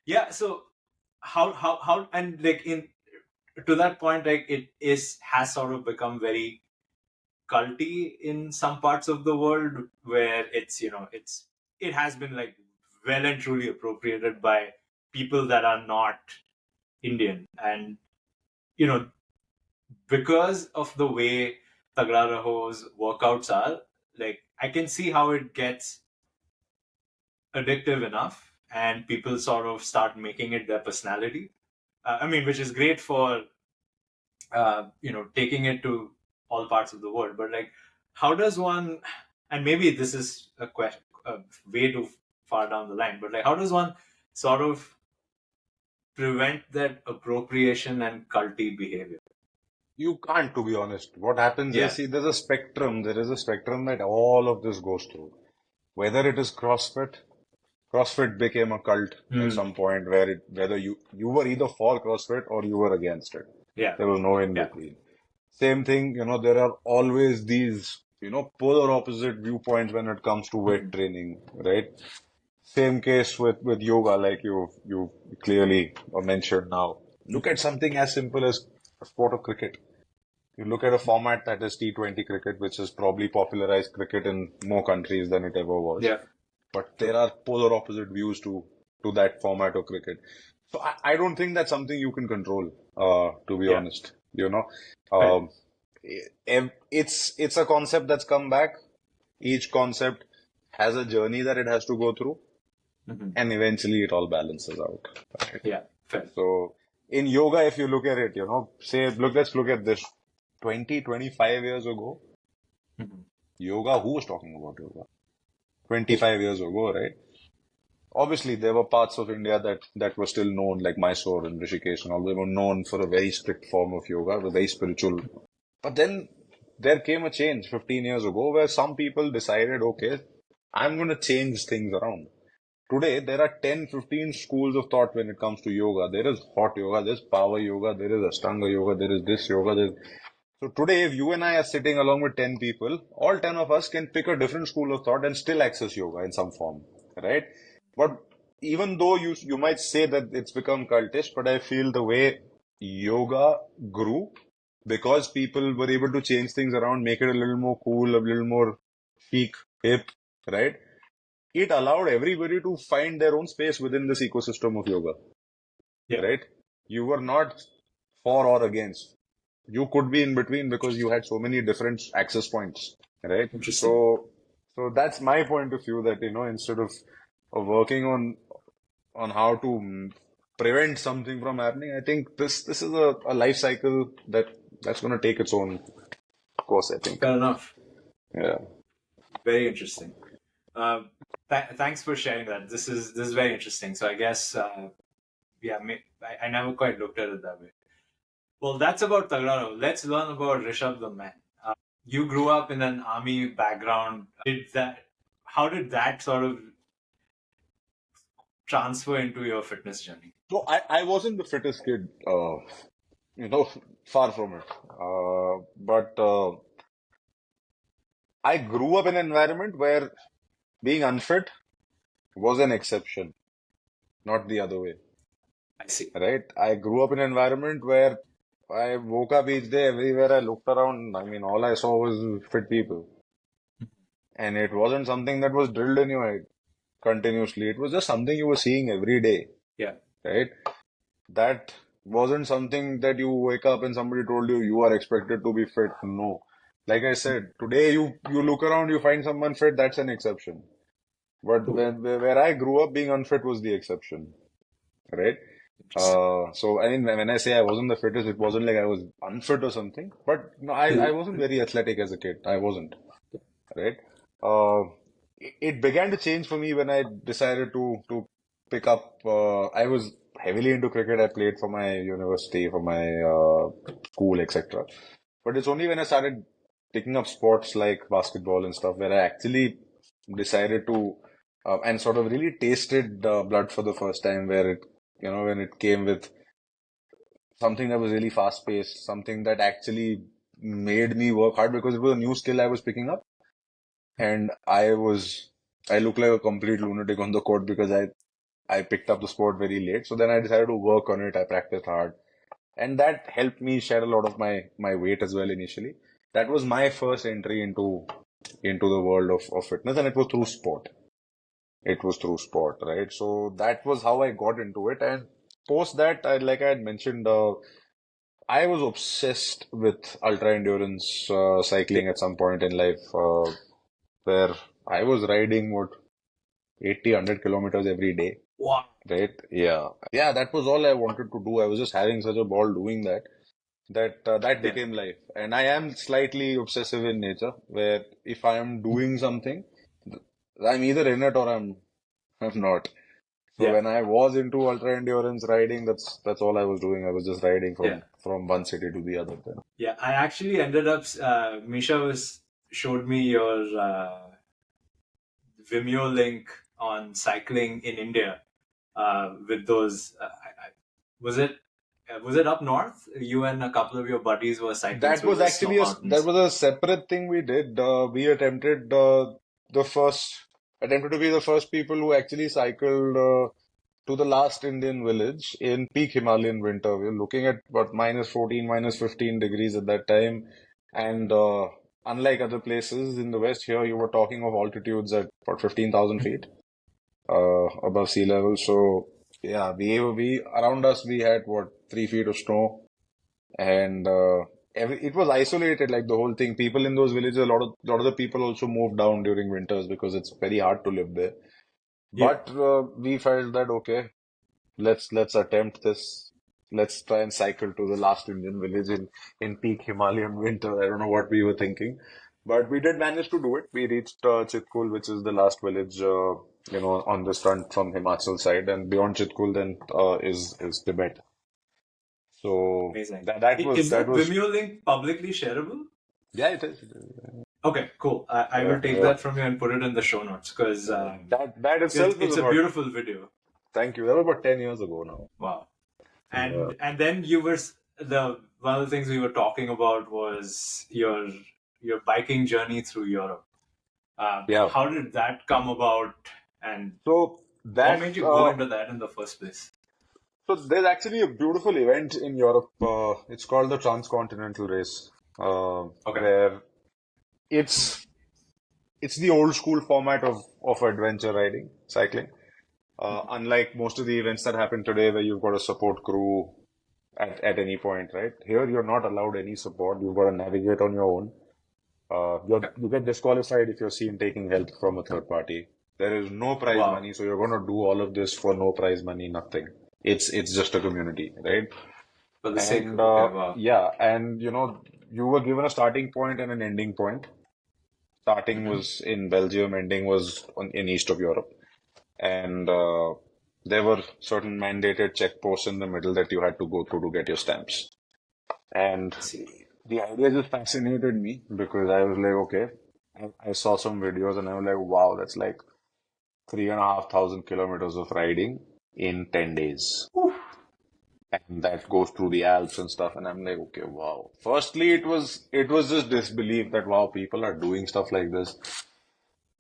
yeah." So how and like in to that point, like it is has sort of become very culty in some parts of the world where it has been like well and truly appropriated by people that are not Indian. And you know, because of the way Tagda Raho's workouts are, like I can see how it gets addictive enough and people sort of start making it their personality. I mean, which is great for taking it to all parts of the world. But like, how does one? And maybe this is a question, way too far down the line. But like, how does one sort of prevent that appropriation and culty behavior? You can't, to be honest. What happens is, Yeah. see, there's a spectrum. There is a spectrum that all of this goes through. Whether it is CrossFit became a cult at Mm. some point where whether you were either for CrossFit or you were against it. Yeah. There was no in Yeah. between. Same thing, there are always these, polar opposite viewpoints when it comes to weight Mhm. training, right? Same case with yoga, like you clearly mentioned now. Look at something as simple as a sport of cricket. You look at a format that is T20 cricket, which has probably popularized cricket in more countries than it ever was. Yeah. But there are polar opposite views to that format of cricket. So I don't think that's something you can control, to be Yeah. honest. Fair. Um, it's a concept that's come back. Each concept has a journey that it has to go through, Mhm. and eventually it all balances out. Right? Yeah. Fair. So in yoga, if you look at it, let's look at this. 20, 25 years ago, Mhm. yoga, who was talking about yoga? Yeah. 25 years ago, right? Obviously, there were parts of India that were still known, like Mysore and Rishikesh and all, they were known for a very strict form of yoga, a very spiritual. But then there came a change 15 years ago where some people decided, okay, I'm going to change things around. Today, there are 10, 15 schools of thought when it comes to yoga. There is hot yoga, there's power yoga, there is Ashtanga yoga, there is this yoga. So today, if you and I are sitting along with 10 people, all 10 of us can pick a different school of thought and still access yoga in some form, right? But even though you might say that it's become cultish, but I feel the way yoga grew because people were able to change things around, make it a little more cool, a little more chic, hip, right? It allowed everybody to find their own space within this ecosystem of yoga, Yeah. right? You were not for or against. You could be in between because you had so many different access points, right? Interesting. So that's my point of view that, instead of working on how to prevent something from happening, I think this is a life cycle that's going to take its own course, I think. Fair enough. Yeah. Very interesting. Thanks for sharing that. This is very interesting. So I guess yeah, I never quite looked at it that way. Well, that's about Tagda Raho. Let's learn about Rishabh the man. You grew up in an army background. How did that sort of transfer into your fitness journey? So I wasn't the fittest kid, you know, far from it. But I grew up in an environment where being unfit was an exception, not the other way, I see. right? I grew up in an environment where I woke up each day, everywhere I looked around, I mean, all I saw was fit people. And it wasn't something that was drilled in your head continuously. It was just something you were seeing every day, Yeah. right? That wasn't something that you wake up and somebody told you you are expected to be fit. No. Like I said, today you look around, you find someone fit, that's an exception. But Cool. where I grew up, being unfit was the exception, right? Interesting. So I mean, when I say I wasn't the fittest, it wasn't like I was unfit or something. But no, I wasn't very athletic as a kid. I wasn't, right? Uh, it began to change for me when I decided to pick up. I was heavily into cricket. I played for my university, for my school, etc. But it's only when I started picking up sports like basketball and stuff where I actually decided to and sort of really tasted blood for the first time, where it when it came with something that was really fast paced, something that actually made me work hard because it was a new skill I was picking up, and I looked like a complete lunatic on the court because I picked up the sport very late. So then I decided to work on it. I practiced hard, and that helped me shed a lot of my weight as well initially. That was my first entry into the world of fitness, and it was through sport. It was through sport, right? So that was how I got into it. And post that, like I had mentioned, I was obsessed with ultra endurance Yeah. cycling at some point in life, where I was riding what 80, 100 kilometers every day, Wow. right? Yeah. Yeah, that was all I wanted to do. I was just having such a ball doing that Yeah. became life. And I am slightly obsessive in nature, where if I am doing something, I'm either in it or I'm not. So Yeah. when I was into ultra endurance riding, that's all I was doing. I was just riding Yeah. from one city to the other then. Yeah. I actually ended up. Misha was showed me your Vimeo link on cycling in India with those. Was it up north? You and a couple of your buddies were cycling That through was the snow actually that mountains. was a separate thing we did. We attempted the first attempted to be the first people who actually cycled to the last Indian village in peak Himalayan winter. We were looking at about minus 14, minus 15 degrees at that time, and unlike other places in the West, here you were talking of altitudes at about 15,000 feet above sea level. So yeah, we around us we had what 3 feet of snow, and it was isolated like the whole thing. People in those villages, a lot of the people also moved down during winters because it's very hard to live there. Yeah. But we felt that okay, let's attempt this. Let's try and cycle to the last Indian village in peak Himalayan winter. I don't know what we were thinking, but we did manage to do it. We reached Chitkul, which is the last village, on this front from Himachal side, and beyond Chitkul then is Tibet. So Amazing. that Is that that was Vimeo link publicly shareable? yeah, it is. It is. Okay, cool. I Yeah, will take yeah. that from you and put it in the show notes because That itself is it's a about. beautiful video. Thank you. That was about 10 years ago now. Wow. Yeah. And then you were the one of the things we were talking about was your biking journey through Europe. Yeah. How did that come about, and So what that made you go into that in the first place? so there's actually a beautiful event in Europe. It's called the Transcontinental Race, Okay. where it's it's the old school format of adventure riding, cycling. Unlike most of the events that happen today, where you've got a support crew at any point, right? Here, you're not allowed any support. You've got to navigate on your own. You get disqualified if you're seen taking help from a third party. There is no prize Wow. money, so you're going to do all of this for no prize money, nothing. It's just a community, right? For the sake And of okay, wow. yeah, and you were given a starting point and an ending point. Starting Hmm. was in Belgium, ending was in east of Europe, and there were certain mandated checkposts in the middle that you had to go through to get your stamps. And I see. the idea just fascinated me because I was like, okay, I saw some videos and I was like, wow, that's like 3,500 kilometers of riding in 10 days. and that goes through the Alps and stuff. And I'm like, okay, wow. Firstly, it was just disbelief that wow, people are doing stuff like this.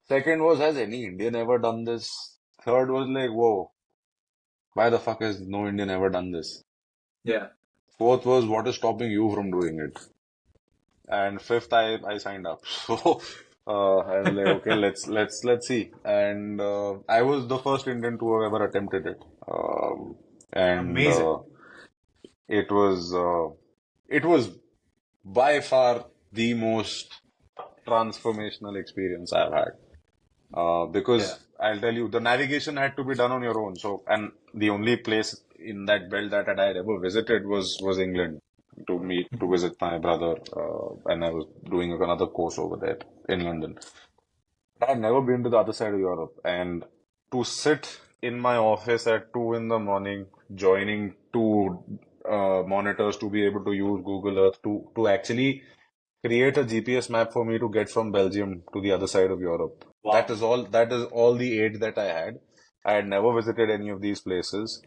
Second was, has any Indian ever done this? Third was like, whoa, why the fuck has no Indian ever done this? Yeah. Fourth was, what is stopping you from doing it? And fifth, I signed up. So I was like, okay, let's see. And I was the first Indian to have ever attempted it. And Amazing. it was uh, it was by far the most transformational experience I've had. Yeah. Because I'll tell you, the navigation had to be done on your own. So, and the only place in that belt that I had ever visited was England to Mhm. visit my brother, and I was doing another course over there in London. I had never been to the other side of Europe, and to sit in my office at 2 in the morning, joining two monitors to be able to use Google Earth to actually create a GPS map for me to get from Belgium to the other side of Europe. That Wow. is all. That is all the aid that I had. I had never visited any of these places,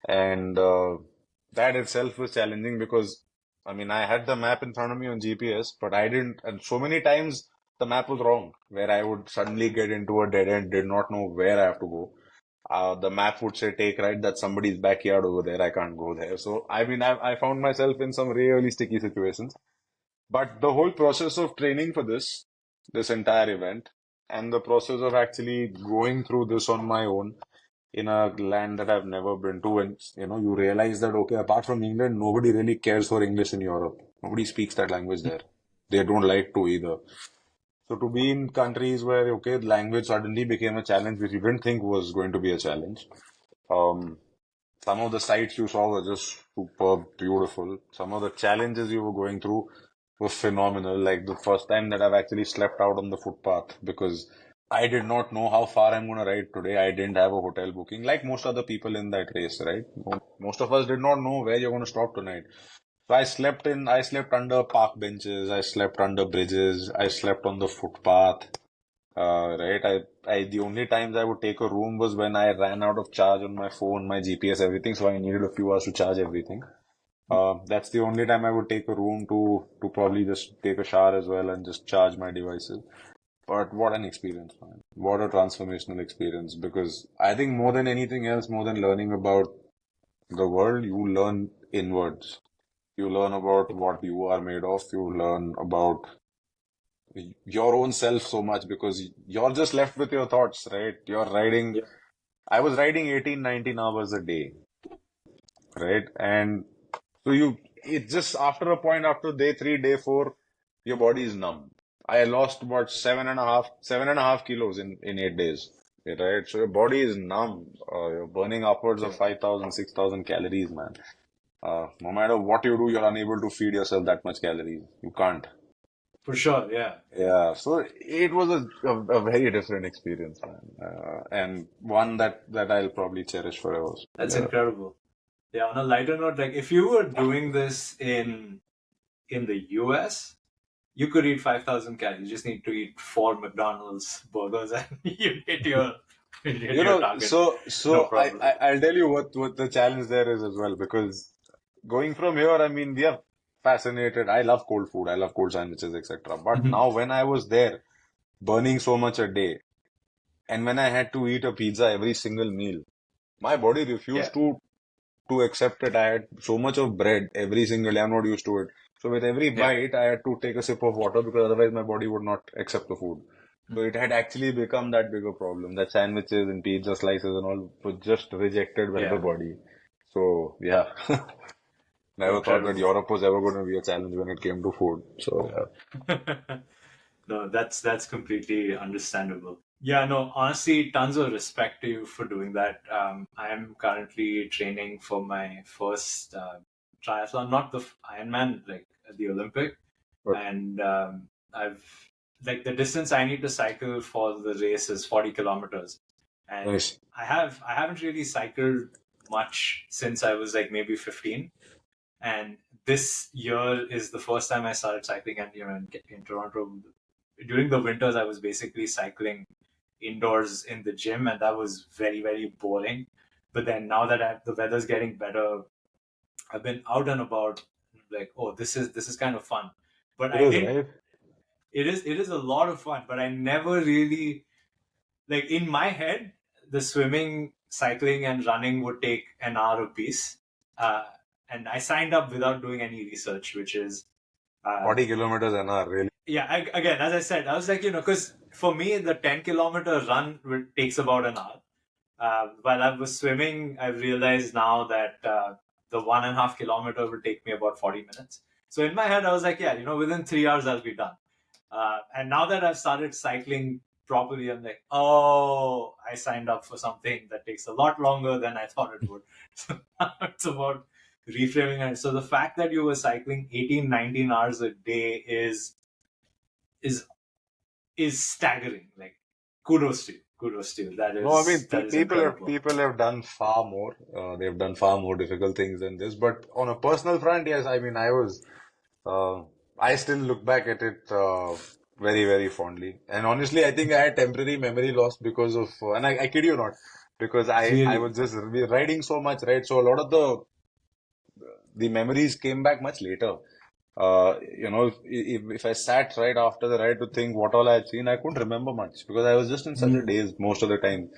and that itself was challenging because I mean I had the map in front of me on GPS, but I didn't. And so many times the map was wrong, where I would suddenly get into a dead end, did not know where I have to go. The map would say take right, that's somebody's backyard over there. I can't go there. So I mean I found myself in some really sticky situations. But the whole process of training for this entire event, and the process of actually going through this on my own in a land that I've never been to, and you realize that okay, apart from England, nobody really cares for English in Europe. Nobody speaks that language there. They don't like to either. So to be in countries where okay, language suddenly became a challenge, which you didn't think was going to be a challenge. Um, some of the sights you saw were just superb, beautiful. Some of the challenges you were going through were phenomenal. Like the first time that I've actually slept out on the footpath because I did not know how far I'm going to ride today. I didn't have a hotel booking, like most other people in that race, right? Most of us did not know where you're going to stop tonight. So I slept under park benches, I slept under bridges, I slept on the footpath. Right. The only times I would take a room was when I ran out of charge on my phone, my GPS, everything. So I needed a few hours to charge everything. That's the only time I would take a room to probably just take a shower as well and just charge my devices. But what an experience, man. What a transformational experience. Because I think more than anything else, more than learning about the world, you learn inwards. You learn about what you are made of. You learn about your own self so much because you're just left with your thoughts, right? Yeah. I was riding 18, 19 hours a day, right? And so it just after a point, after day three, day four, your body is numb. I lost about 7.5 kilos in 8 days, right? So your body is numb. You're burning upwards of Yeah. 5,000, 6,000 calories, man. No matter what you do, you're unable to feed yourself that much calories. You can't. For sure. Yeah. Yeah, so it was a very different experience, man, and one that I'll probably cherish forever. That's Yeah. incredible. Yeah. On a lighter note, like if you were doing this in the US, you could eat 5,000 calories. You just need to eat four McDonald's burgers and you hit your target. No problem. I'll tell you what the challenge there is as well, because going from here, I mean, we are fascinated. I love cold food. I love cold sandwiches, etc. But Mhm. now when I was there, burning so much a day, and when I had to eat a pizza every single meal, my body Yeah. refused to accept it. I had so much of bread every single day. I'm not used to it. So with every Yeah. bite, I had to take a sip of water because otherwise my body would not accept the food. So it had actually become that bigger problem that sandwiches and pizza slices and all were just rejected by the Yeah. body. So yeah, never thought that Incredible. Europe was ever going to be a challenge when it came to food. So yeah. No, that's completely understandable. Yeah, no, honestly, tons of respect to you for doing that. I am currently training for my first triathlon, not the Ironman, like the Olympic, Okay. and I've like the distance I need to cycle for the race is 40 kilometers, and Nice. I haven't really cycled much since I was like maybe 15, and this year is the first time I started cycling. And in Toronto, during the winters, I was basically cycling indoors in the gym, and that was very very boring. But then now that the weather's getting better, I've been out and about, like, oh, this is kind of fun. But It I is, didn't. right? It is a lot of fun, but I never really, like, in my head, the swimming, cycling, and running would take an hour apiece. Uh, and I signed up without doing any research, which is, uh, 40 kilometers an hour, really. yeah. Again, as I said, I was like, because for me, the 10-kilometer run takes about an hour. While I was swimming, I've realized now that the 1.5 kilometer will take me about 40 minutes. So in my head, I was like, yeah, within 3 hours, I'll be done. And now that I've started cycling properly, I'm like, oh, I signed up for something that takes a lot longer than I thought it would. So now it's about reframing it. So the fact that you were cycling 18, 19 hours a day is is staggering. Like, kudos to you. Kudos to you. That No, I mean, is that is people have incredible. people have done far more. They've done far more difficult things than this. But on a personal front, yes, I mean, uh, I still look back at it very, very fondly. And honestly, I think I had temporary memory loss because of, and I kid you not, because I Really. was just riding so much, right? So a lot of the memories came back much later. If I sat right after the ride to think what all I had seen, I couldn't remember much because I was just in such a Mm. daze most of the time.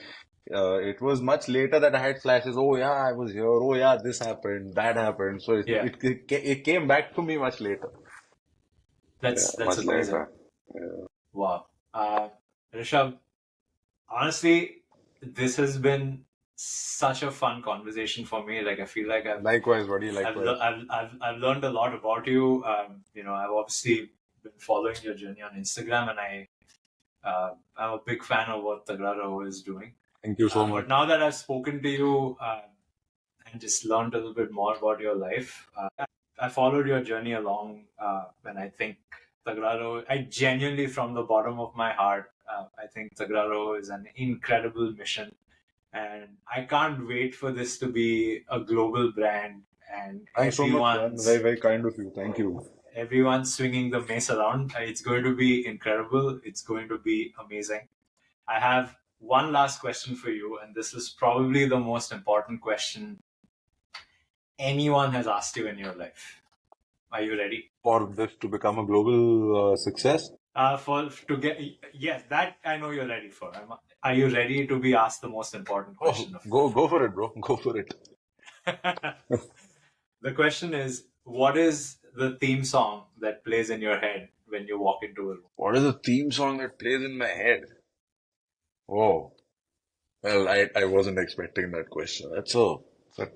It was much later that I had flashes. Oh yeah, I was here. Oh yeah, this happened, that happened. So Yeah, it came back to me much later. Yeah, that's much amazing. later. Yeah. Wow. Rishabh, honestly, this has been such a fun conversation for me. Like, I feel like Likewise, buddy. I've Likewise. le- I've learned a lot about you. I've obviously been following your journey on Instagram, and I'm a big fan of what Tagda Raho is doing. Thank you so much. But now that I've spoken to you and just learned a little bit more about your life, I followed your journey along, and I think Tagda Raho, I genuinely, from the bottom of my heart, I think Tagda Raho is an incredible mission, and I can't wait for this to be a global brand and Thanks so much, man. Very, very kind of you. Thank you. everyone's swinging the mace around. It's going to be incredible. It's going to be amazing. I have one last question for you, and this is probably the most important question anyone has asked you in your life. Are you ready? For this to become a global success. For to get Yes, that I know you're ready for. Are you ready to be asked the most important Oh, question of go for it, bro. Go for it. the question is, what is the theme song that plays in your head when you walk into a room? What is the theme song that plays in my head? Oh, well, I wasn't expecting that question. It's a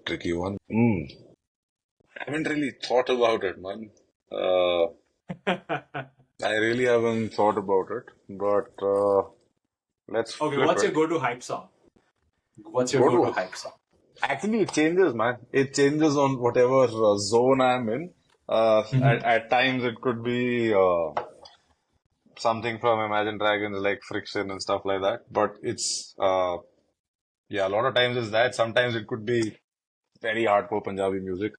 tricky one. I haven't really thought about it, man. Uh, I really haven't thought about it, but let's Okay, flip what's your it. go-to hype song? What's your Go go-to to. hype song? Actually, it changes, man. It changes on whatever zone I'm in. At times, it could be something from Imagine Dragons like Friction and stuff like that. But yeah, a lot of times it's that. Sometimes it could be very hardcore Punjabi music.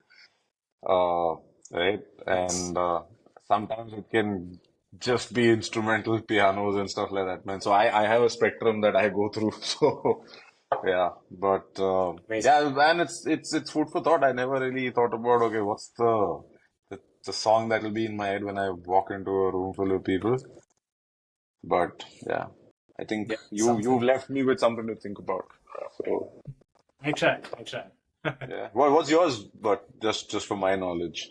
uh, right? Nice. And sometimes it can just be instrumental pianos and stuff like that, man. So I have a spectrum that I go through. So yeah, but Amazing. yeah, man, it's food for thought. I never really thought about okay, what's the song that will be in my head when I walk into a room full of people. But yeah, I think Yeah, you've something. left me with something to think about. So I try. I try. yeah, what's yours? But just for my knowledge.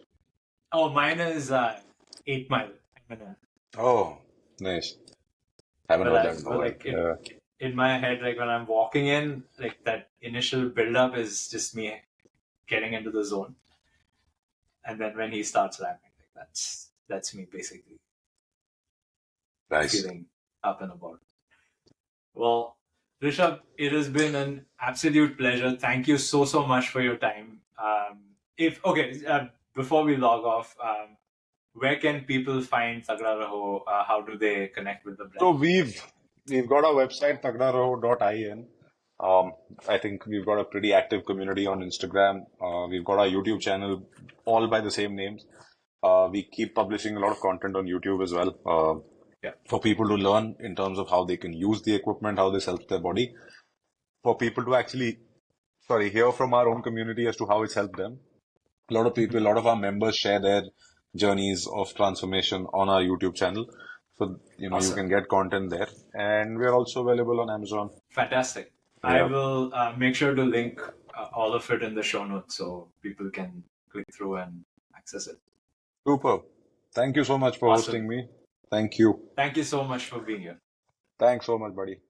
Oh, mine is 8 Mile, Eminem. Oh, nice. Haven't But heard I, that in a but while. like Yeah. in my head, like when I'm walking in, like that initial build up is just me getting into the zone, and then when he starts rapping, like that's me basically Nice. feeling up and about. Well, Rishabh, it has been an absolute pleasure. Thank you so much for your time. If okay, before we log off, where can people find Tagda Raho? How do they connect with the So brand? we've got our website tagdaraho.in. Um, I think we've got a pretty active community on Instagram. We've got our YouTube channel, all by the same names. We keep publishing a lot of content on YouTube as well, Yeah, for people to learn in terms of how they can use the equipment, how this helps their body. For people to actually, sorry, hear from our own community as to how it's helped them. A lot of people, a Mhm. lot of our members share their journeys of transformation on our YouTube channel. So, you Awesome. can get content there. And we're also available on Amazon. Fantastic. I Yeah. will make sure to link all of it in the show notes so people can click through and access it. Super. Thank you so much for Awesome. hosting me. Thank you. Thank you so much for being here. Thanks so much, buddy.